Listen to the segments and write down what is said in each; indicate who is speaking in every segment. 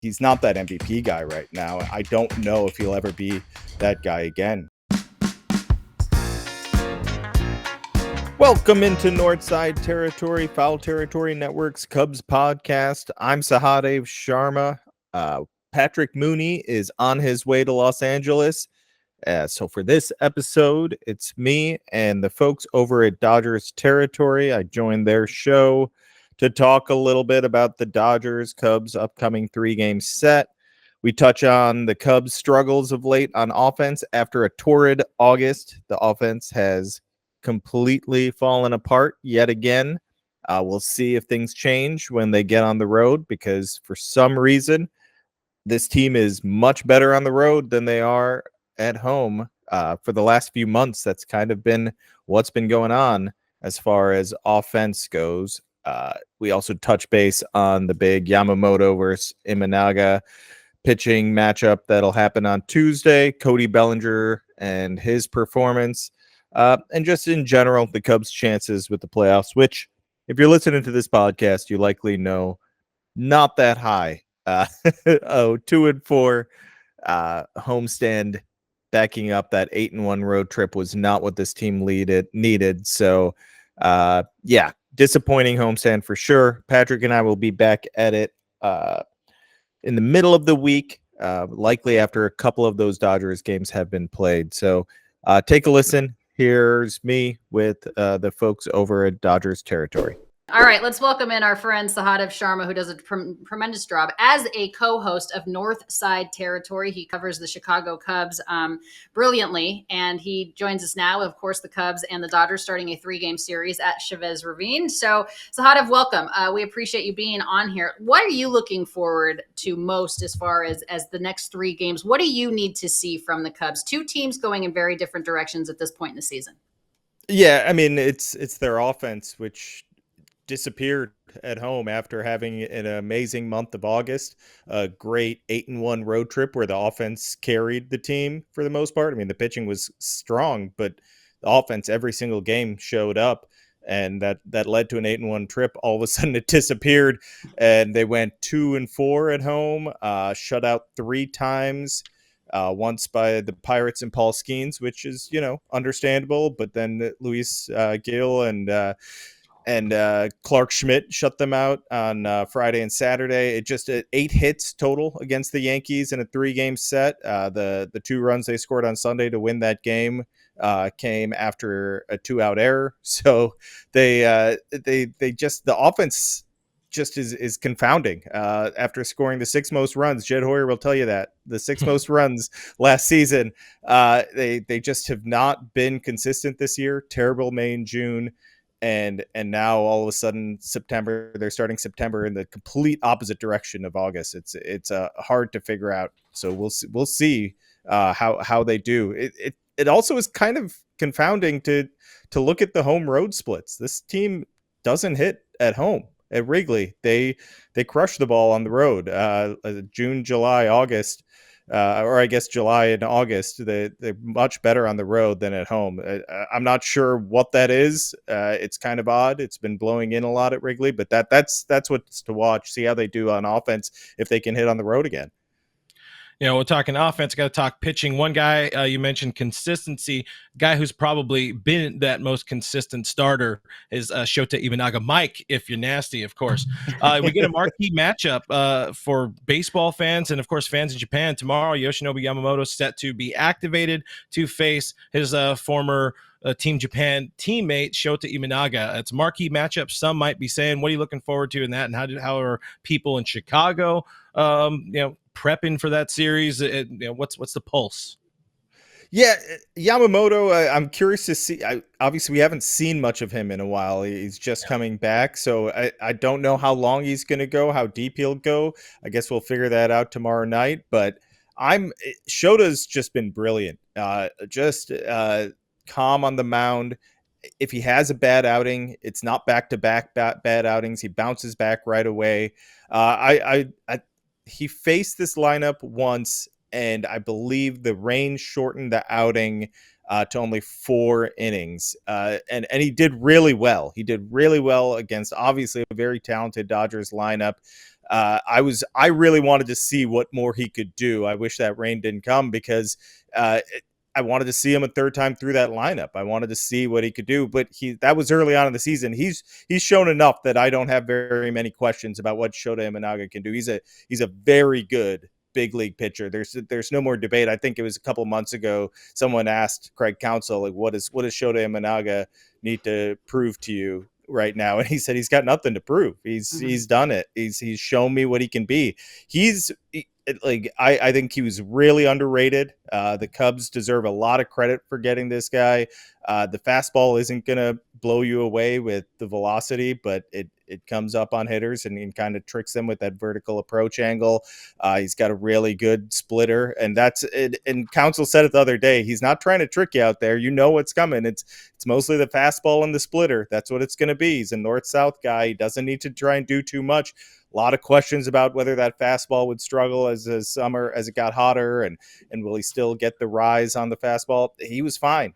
Speaker 1: he's not that MVP guy right now. I don't know if he'll ever be that guy again. Welcome into Northside Territory, Foul Territory Network's Cubs podcast. I'm Sahadev Sharma. Patrick Mooney is on his way to Los Angeles. So for this episode, it's me and the folks over at Dodgers Territory. I joined their show to talk a little bit about the Dodgers Cubs upcoming 3-game set. We touch on the Cubs' struggles of late on offense after a torrid August. The offense has completely fallen apart yet again. We'll see if things change when they get on the road, because for some reason, this team is much better on the road than they are at home. For the last few months, that's kind of been what's been going on as far as offense goes. We also touch base on the big Yamamoto versus Imanaga pitching matchup that'll happen on Tuesday, Cody Bellinger and his performance, and just in general, the Cubs' chances with the playoffs, which, if you're listening to this podcast, you likely know not that high. 2-4 homestand backing up that 8-1 road trip was not what this team needed. So, disappointing homestand for sure. Patrick and I will be back at it in the middle of the week, likely after a couple of those Dodgers games have been played. So take a listen. Here's me with the folks over at Dodgers Territory.
Speaker 2: All right, let's welcome in our friend Sahadev Sharma, who does a tremendous job as a co-host of Northside Territory. He covers the Chicago Cubs brilliantly, and he joins us now. Of course, the Cubs and the Dodgers starting a 3-game series at Chavez Ravine. So, Sahadev, welcome. We appreciate you being on here. What are you looking forward to most as far as the next 3 games? What do you need to see from the Cubs? 2 teams going in very different directions at this point in the season.
Speaker 1: Yeah, I mean, it's their offense, which disappeared at home after having an amazing month of August, a great 8-1 road trip where the offense carried the team for the most part. I mean, the pitching was strong, but the offense every single game showed up, and that led to an 8-1 trip. All of a sudden it disappeared, and they went 2-4 at home, shut out 3 times. Once by the Pirates and Paul Skeens, which is, understandable, but then Luis Gil and Clark Schmidt shut them out on Friday and Saturday. It just 8 hits total against the Yankees in a 3-game set. The 2 runs they scored on Sunday to win that game came after a 2-out error. So the offense just is confounding. After scoring the 6 most runs, Jed Hoyer will tell you that the 6 most runs last season, they just have not been consistent this year. Terrible May and June. And now all of a sudden they're starting September in the complete opposite direction of August. It's hard to figure out. So we'll see how they do. It also is kind of confounding to look at the home road splits. This team doesn't hit at home at Wrigley. They crush the ball on the road. June, July, August. Or I guess July and August, they're much better on the road than at home. I'm not sure what that is. It's kind of odd. It's been blowing in a lot at Wrigley, but that's what's to watch. See how they do on offense if they can hit on the road again.
Speaker 3: We're talking offense, got to talk pitching. One guy you mentioned consistency, guy who's probably been that most consistent starter is Shota Imanaga. Mike, if you're nasty, of course. We get a marquee matchup for baseball fans and, of course, fans in Japan. Tomorrow, Yoshinobu Yamamoto set to be activated to face his former Team Japan teammate, Shota Imanaga. It's a marquee matchup. Some might be saying, what are you looking forward to in that? And how are people in Chicago, prepping for that series? What's the pulse?
Speaker 1: Yeah, Yamamoto, I'm curious to see. Obviously, we haven't seen much of him in a while. He's just coming back, so I don't know how long he's going to go, how deep he'll go. I guess we'll figure that out tomorrow night. But Shota's just been brilliant. Calm on the mound. If he has a bad outing, it's not back-to-back bad outings. He bounces back right away. He faced this lineup once, and I believe the rain shortened the outing to only 4 innings. And he did really well. He did really well against, obviously, a very talented Dodgers lineup. I really wanted to see what more he could do. I wish that rain didn't come because uh, I wanted to see him a third time through that lineup. I wanted to see what he could do, but that was early on in the season. He's shown enough that I don't have very many questions about what Shota Imanaga can do. He's a very good big league pitcher. There's no more debate. I think it was a couple months ago someone asked Craig Counsell, like, what does Shota Imanaga need to prove to you right now? And he said he's got nothing to prove. He's done it. He's shown me what he can be. I think he was really underrated. The Cubs deserve a lot of credit for getting this guy. The fastball isn't going to blow you away with the velocity, but it comes up on hitters and kind of tricks them with that vertical approach angle. He's got a really good splitter, and that's it. And Counsell said it the other day. He's not trying to trick you out there. You know what's coming. It's mostly the fastball and the splitter. That's what it's going to be. He's a north-south guy. He doesn't need to try and do too much. A lot of questions about whether that fastball would struggle as it got hotter, and will he still get the rise on the fastball? He was fine.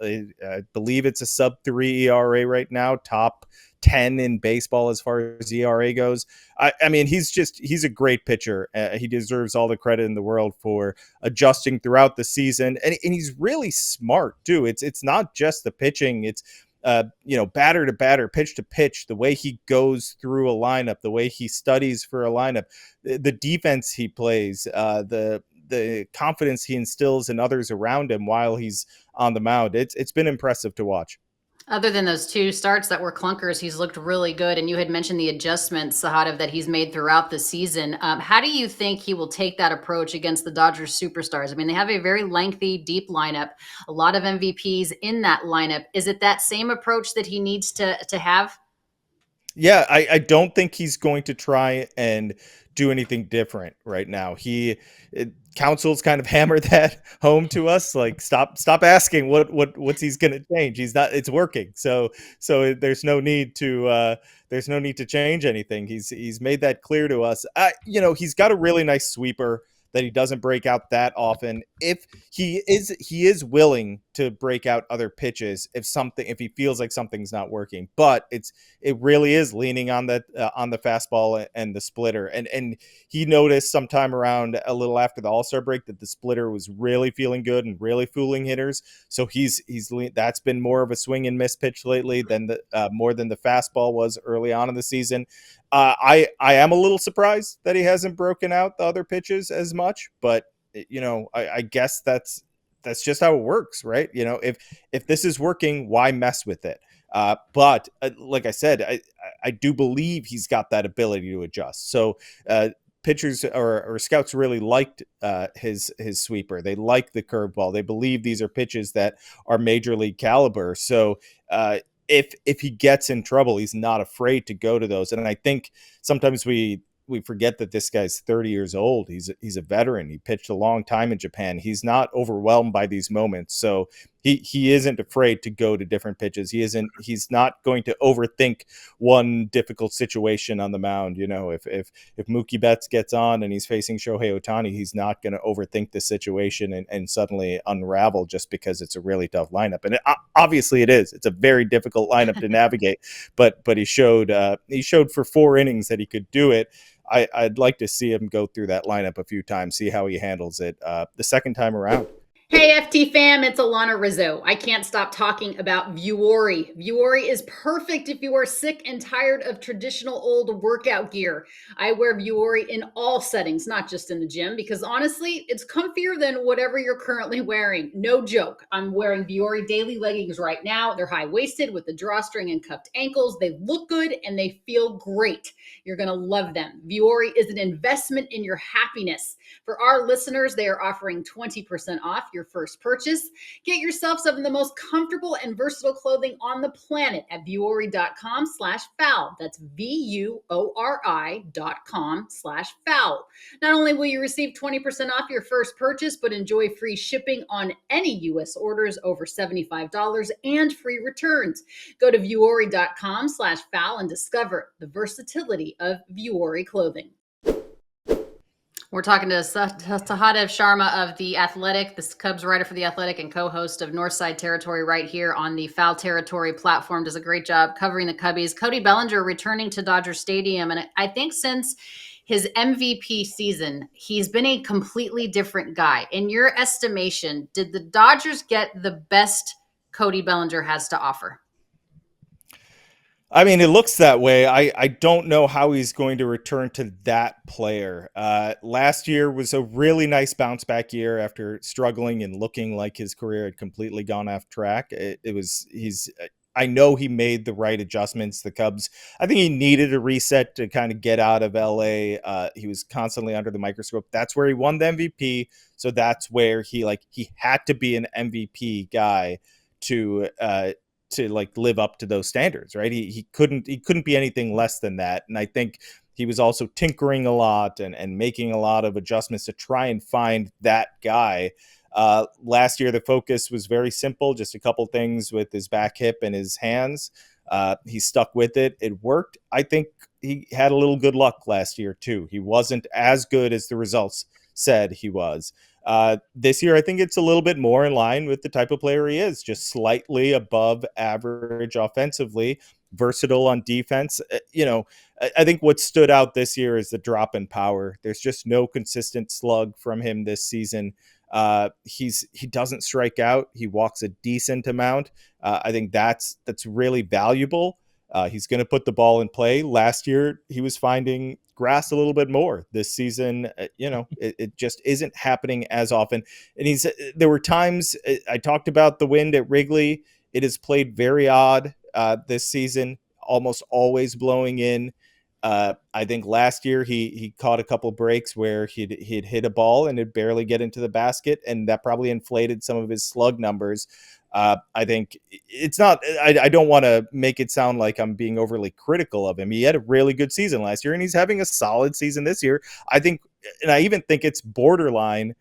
Speaker 1: I believe it's a sub-3 ERA right now, top 10 in baseball as far as ERA goes. I mean, he's a great pitcher. He deserves all the credit in the world for adjusting throughout the season, and he's really smart too. It's not just the pitching. It's batter to batter, pitch to pitch, the way he goes through a lineup, the way he studies for a lineup, the defense he plays, the confidence he instills in others around him while he's on the mound. It's been impressive to watch.
Speaker 2: Other than those two starts that were clunkers, he's looked really good. And you had mentioned the adjustments, Sahadev, that he's made throughout the season. How do you think he will take that approach against the Dodgers superstars? I mean, they have a very lengthy, deep lineup, a lot of MVPs in that lineup. Is it that same approach that he needs to have?
Speaker 1: Yeah, I don't think he's going to try and do anything different right now. Council's kind of hammered that home to us. Like, stop asking what's he's going to change. He's not. It's working. So there's no need to change anything. He's made that clear to us. He's got a really nice sweeper that he doesn't break out that often. If he is willing to break out other pitches if he feels like something's not working, but it really is leaning on the fastball and the splitter. And he noticed sometime around a little after the All-Star break that the splitter was really feeling good and really fooling hitters. So that's been more of a swing and miss pitch lately than more than the fastball was early on in the season. I am a little surprised that he hasn't broken out the other pitches as much, but I guess that's just how it works, right? If this is working, why mess with it? But like I said, I do believe he's got that ability to adjust. So pitchers or scouts really liked his sweeper. They like the curveball. They believe these are pitches that are major league caliber. So if he gets in trouble, he's not afraid to go to those. And I think sometimes we forget that this guy's 30 years old. He's a veteran. He pitched a long time in Japan. He's not overwhelmed by these moments. So he isn't afraid to go to different pitches. He's not going to overthink one difficult situation on the mound. If Mookie Betts gets on and he's facing Shohei Ohtani, he's not going to overthink the situation and suddenly unravel just because it's a really tough lineup. And obviously it is. It's a very difficult lineup to navigate, but he showed for 4 innings that he could do it. I'd like to see him go through that lineup a few times, see how he handles it the second time around.
Speaker 2: Hey, FT fam, it's Alanna Rizzo. I can't stop talking about Vuori. Vuori is perfect if you are sick and tired of traditional old workout gear. I wear Vuori in all settings, not just in the gym, because honestly, it's comfier than whatever you're currently wearing. No joke. I'm wearing Vuori daily leggings right now. They're high-waisted with the drawstring and cupped ankles. They look good and they feel great. You're going to love them. Vuori is an investment in your happiness. For our listeners, they are offering 20% off your first purchase. Get yourself some of the most comfortable and versatile clothing on the planet at vuori.com/foul. That's VUORI.com/foul. Not only will you receive 20% off your first purchase, but enjoy free shipping on any U.S. orders over $75 and free returns. Go to vuori.com/foul and discover the versatility of Vuori clothing. We're talking to Sahadev Sharma of The Athletic, the Cubs writer for The Athletic and co-host of Northside Territory right here on the Foul Territory platform. Does a great job covering the Cubbies. Cody Bellinger returning to Dodger Stadium. And I think since his MVP season, he's been a completely different guy. In your estimation, did the Dodgers get the best Cody Bellinger has to offer?
Speaker 1: I mean, it looks that way. I don't know how he's going to return to that player. Last year was a really nice bounce back year after struggling and looking like his career had completely gone off track. I know he made the right adjustments. The Cubs, I think he needed a reset to kind of get out of LA. He was constantly under the microscope. That's where he won the MVP. So that's where he had to be an MVP guy to like live up to those standards, right? He couldn't be anything less than that. And I think he was also tinkering a lot and making a lot of adjustments to try and find that guy. Last year, the focus was very simple, just a couple things with his back hip and his hands. He stuck with it. It worked. I think he had a little good luck last year, too. He wasn't as good as the results said he was. This year, I think it's a little bit more in line with the type of player he is, just slightly above average offensively, versatile on defense. I think what stood out this year is the drop in power. There's just no consistent slug from him this season. He doesn't strike out. He walks a decent amount. I think that's really valuable. He's going to put the ball in play. Last year, he was finding grass a little bit more. This season, it just isn't happening as often. And there were times I talked about the wind at Wrigley. It has played very odd this season, almost always blowing in. I think last year he caught a couple breaks where he'd hit a ball and it'd barely get into the basket, and that probably inflated some of his slug numbers. I think it's not. I don't want to make it sound like I'm being overly critical of him. He had a really good season last year, and he's having a solid season this year. I think, and I even think it's borderline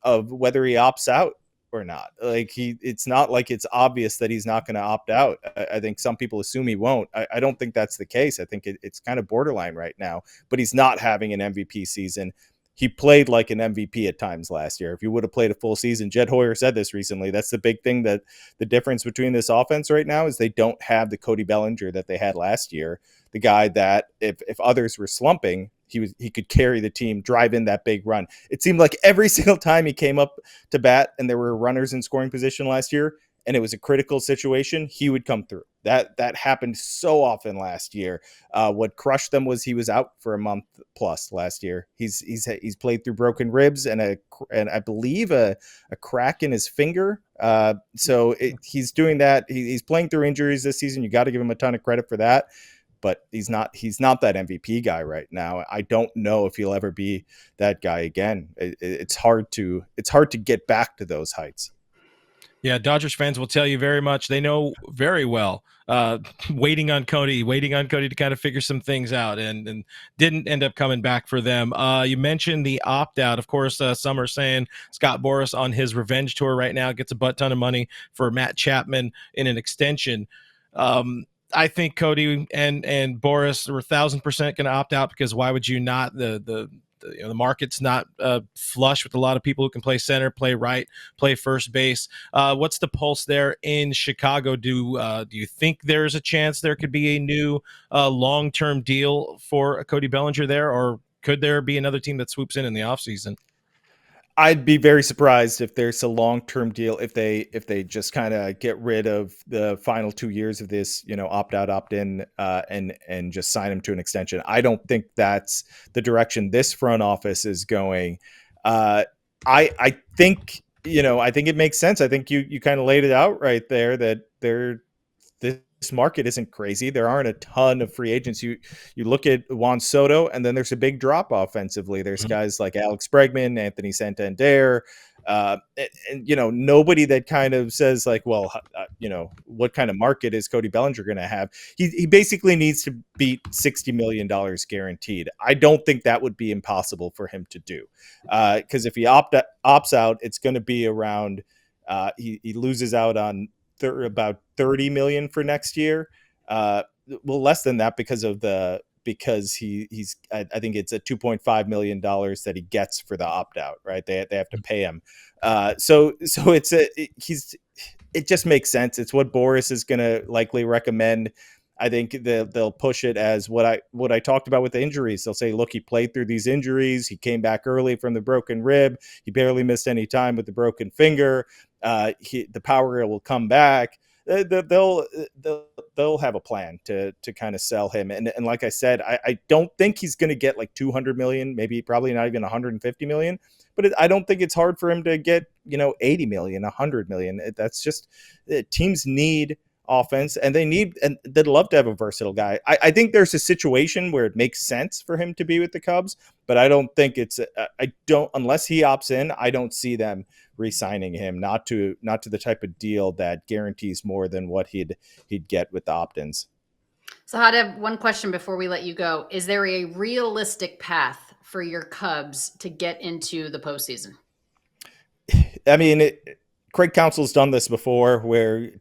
Speaker 1: of whether he opts out or not. It's not like it's obvious that he's not going to opt out. I think some people assume he won't. I don't think that's the case. I think it's kind of borderline right now, but he's not having an MVP season. He played like an MVP at times last year. If he would have played a full season, Jed Hoyer said this recently. That's the big thing, that the difference between this offense right now is they don't have the Cody Bellinger that they had last year. The guy that if others were slumping, he could carry the team, drive in that big run. It seemed like every single time he came up to bat and there were runners in scoring position last year, and it was a critical situation, he would come through. That happened so often last year. What crushed them was he was out for a month plus last year. He's played through broken ribs and I believe a crack in his finger. He's doing that. He's playing through injuries this season. You got to give him a ton of credit for that. But he's not that MVP guy right now. I don't know if he'll ever be that guy again. It's hard to get back to those heights.
Speaker 3: Yeah, Dodgers fans will tell you very much. They know very well. Waiting on Cody to kind of figure some things out, and didn't end up coming back for them. You mentioned the opt out. Of course, some are saying Scott Boras on his revenge tour right now gets a butt ton of money for Matt Chapman in an extension. I think Cody and Boras are 1,000% going to opt out, because why would you not? The market's not flush with a lot of people who can play center, play right, play first base. What's the pulse there in Chicago? Do you think there's a chance there could be a new long-term deal for Cody Bellinger there, or could there be another team that swoops in the offseason?
Speaker 1: I'd be very surprised if there's a long-term deal, if they just kind of get rid of the final 2 years of this, opt out, opt in, and just sign him to an extension. I don't think that's the direction this front office is going. I think I think it makes sense. I think you kind of laid it out right there, that this market isn't crazy. There aren't a ton of free agents. You look at Juan Soto, and then there's a big drop offensively. There's guys like Alex Bregman, Anthony Santander, and nobody that kind of says like, well, what kind of market is Cody Bellinger going to have? He basically needs to beat $60 million guaranteed. I don't think that would be impossible for him to do, because if he opts out, it's going to be around. He loses out on about $30 million for next year. Well, less than that because of the because I think it's a $2.5 million that he gets for the opt out, right? They have to pay him. So it just makes sense. It's what Boris is going to likely recommend. I think they'll push it as what I talked about with the injuries. They'll say, look, he played through these injuries. He came back early from the broken rib. He barely missed any time with the broken finger. The power will come back. They'll have a plan to kind of sell him. And like I said, I don't think he's going to get like 200 million, maybe probably not even 150 million. But I don't think it's hard for him to get 80 million, 100 million. That's just teams need offense, and they'd love to have a versatile guy. I think there's a situation where it makes sense for him to be with the Cubs, but I don't think unless he opts in, I don't see them re-signing him, not to the type of deal that guarantees more than what he'd get with the opt-ins.
Speaker 2: So Sahadev, one question before we let you go. Is there a realistic path for your Cubs to get into the postseason?
Speaker 1: I mean, Craig Counsell's done this before, where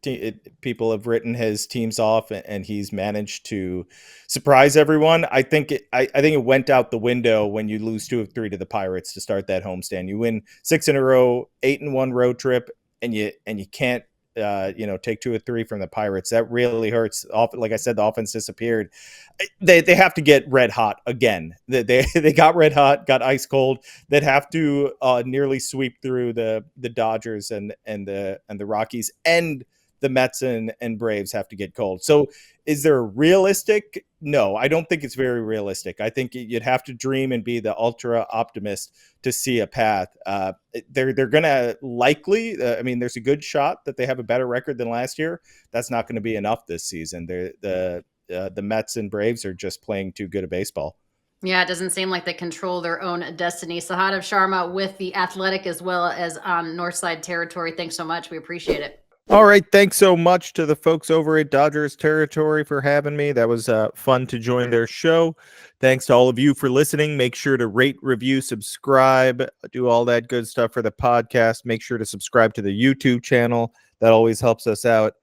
Speaker 1: people have written his teams off, and he's managed to surprise everyone. I think it went out the window when you lose 2 of 3 to the Pirates to start that homestand. You win 6 in a row, 8-1 road trip, and you can't take 2 or 3 from the Pirates. That really hurts. Like I said, the offense disappeared. They have to get red hot again. They got red hot, got ice cold. They'd have to nearly sweep through the Dodgers and the Rockies, and the Mets and Braves have to get cold. So is there realistic? No, I don't think it's very realistic. I think you'd have to dream and be the ultra optimist to see a path. They're going to likely, there's a good shot that they have a better record than last year. That's not going to be enough this season. The Mets and Braves are just playing too good a baseball.
Speaker 2: Yeah, it doesn't seem like they control their own destiny. Sahadev Sharma with The Athletic, as well as on Northside Territory. Thanks so much. We appreciate it.
Speaker 1: All right. Thanks so much to the folks over at Dodgers Territory for having me. That was fun to join their show. Thanks to all of you for listening. Make sure to rate, review, subscribe, do all that good stuff for the podcast. Make sure to subscribe to the YouTube channel. That always helps us out.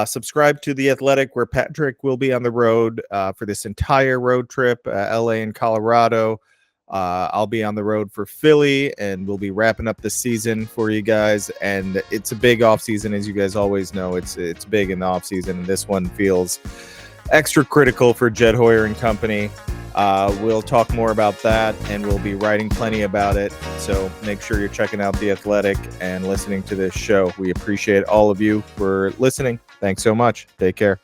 Speaker 1: Subscribe to The Athletic, where Patrick will be on the road for this entire road trip, LA and Colorado. I'll be on the road for Philly, and we'll be wrapping up the season for you guys. And it's a big off season, as you guys always know. It's big in the off season, and this one feels extra critical for Jed Hoyer and company. We'll talk more about that, and we'll be writing plenty about it. So make sure you're checking out The Athletic and listening to this show. We appreciate all of you for listening. Thanks so much. Take care.